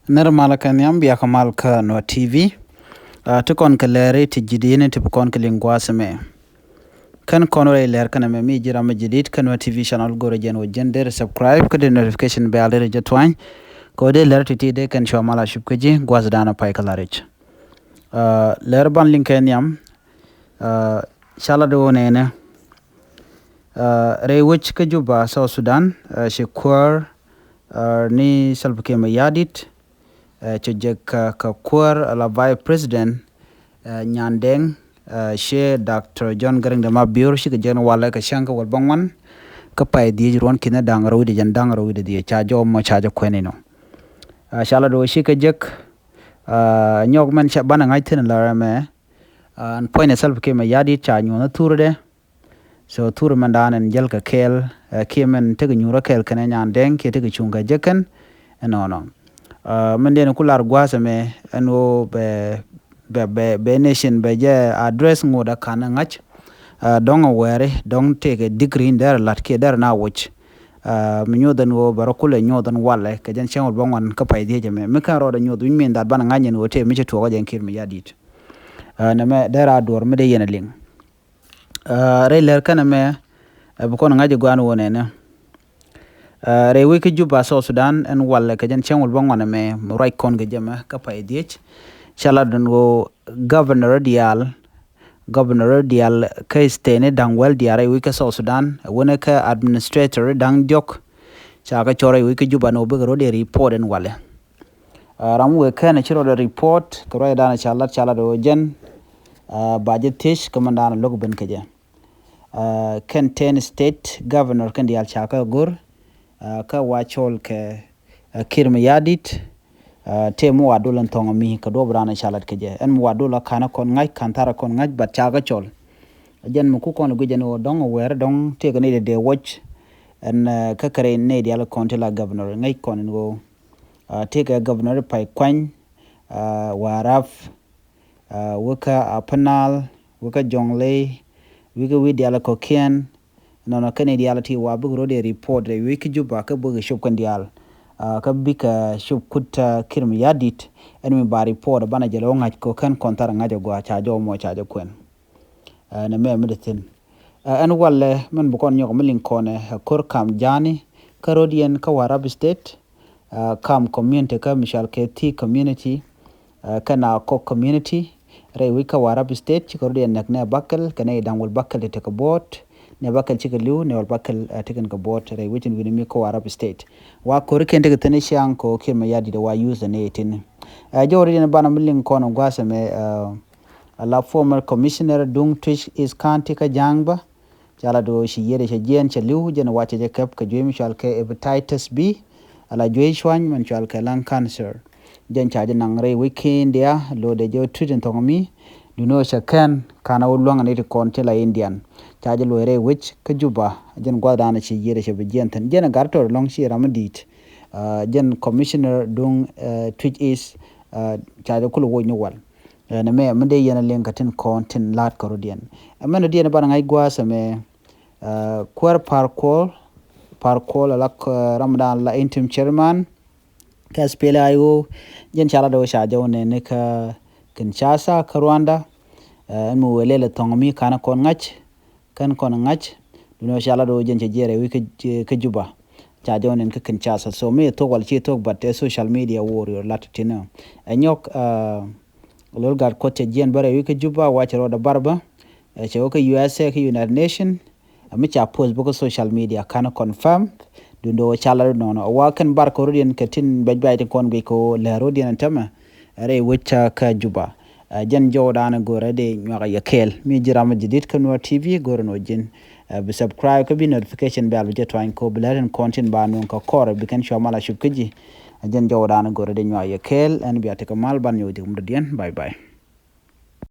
Nirmala kan yambia kamal ka no TV. Tukon ka leri ti jidine ti pukon ka lingwasame. Kan konore ler kana me mi jira ma jidit kan no TV channel gore jen wo jender subscribe ka de notification bell de jetwan. Ko de ler ti de kan shwamala shupkaji gwazdana pai kalarich. Ler ban linken yam. Shala do nene. Re wich ka juba South Sudan. Shikwar ni salpake ma yadit. Chejek ka kwar la vice president nyandeng she Dr. John Garang de Mabior shi ka jen wala ka shanka wal bangwan ka pay di ron kina dangaro di jan dangaro di cha jo mo cha jo kwenino shala do shi ka jek nyog man cha bana ngai tin la me an point self ke ma yadi cha nyu na turde so tur man dan en jel ka kel kemen te nyura kel kana nyandeng ke te chunga jekan no mende kular gwasa me eno be nation be je address ngoda kana ngach dong were dong take a degree in there lat ke there na watch mi nyodan wo barakule nyodan wale ke jan changol bangwan ka pay die me me kan roda nyodu mi ndat ban nganyen wote mi to jen kir mi yadit na me there ador me de yena ling re ler kana me bu kon ngaje gwanu wonene re wiki juba South Sudan en walla ka jan changol bangwana me right kon ga jama ka pay diech chala don go governor dial ka stene dangwel diare wiki South Sudan wona ka administrator dang jok cha ka chore wiki juba no be rode report en wale ram we kana chiro de report ko ra dana chala do jen budget tish komandana log ben ka je kan 10 state governor kan dial cha ka gur ka wachol ke kirma yadit te mo wadolan tonga mi ka do brana chalat ke je en mo wadola kana kon ngai kantara kon ngai bat chaga chol jen mo ku kon gujen o dong wer dong te ne de watch en ka kare ne de ala kon la governor ngai kon go te ka governor pai kwan waraf waka apanal waka jongle wika wi de ala kokian no Canadiality wa bugro de report de wiki juba ka bugi shop kan dial ka bika shop kutta kirmi yadit en mi ba report bana jelo ngaj ko kan kontar ngajo go cha jo mo cha jo kwen na me medicine en walle men bu kon nyoko milin kone kor kam jani karodian ka warab state kam community ka mishal ke ti community kana ko community re wika warab state karodian nakne bakal kana dangul bakal te ka bot ne bakal chikaliu ne bakal taken ka bot re witin wini mi ko Arab state wa ko reken daga tane shan ko kirma yadi da wa use ne tin jawri ne bana millin kono gwasa me la former commissioner dung twitch is county ka jangba jala do shi yede shi jen chaliu jen wache je kap ka jemi shal ke hepatitis B ala joy shwan man shal ka lung cancer jen chaje nang re weekend ya lo de jo tweet to mi duno shakan kana ulwanga ne kon tela indian chaje loire which ka juba jen gwadana chi yere she bejentan jen gartor long shi ramadit jen commissioner dung twitch is chaje kulu wo nyawal na me mende yena lenkatin kontin lat korodian amana diena bana ngai gwasa me kwar parkol la ramadan la interim chairman ka spela ayo jen chala do shaje ne ka Kinshasa ka Rwanda mu welele tongomi kana kon ngach kan kon ngach duno shala do jenje jere wi ke juba cha jonen ke Kinshasa so me to wal chi to but social media warrior latino anyok lol gar ko te jen bare wi ke juba wa chero da barba che ko USA ke United Nation mi cha post boko social media kana confirm dundo chala no wa kan bar ko rodien ke tin bajbay kon be ko la rodien tama are wacca ka juba jan jowdana gore de nyaka yakel mi jirama jidit kan wa TV gore no jin be subscribe ko bi notification bell je twan ko blaren content ba non ko kore bi kan shamala shubkiji jan jowdana gore de nyaka yakel en biate kamal ban yodi mudien bye bye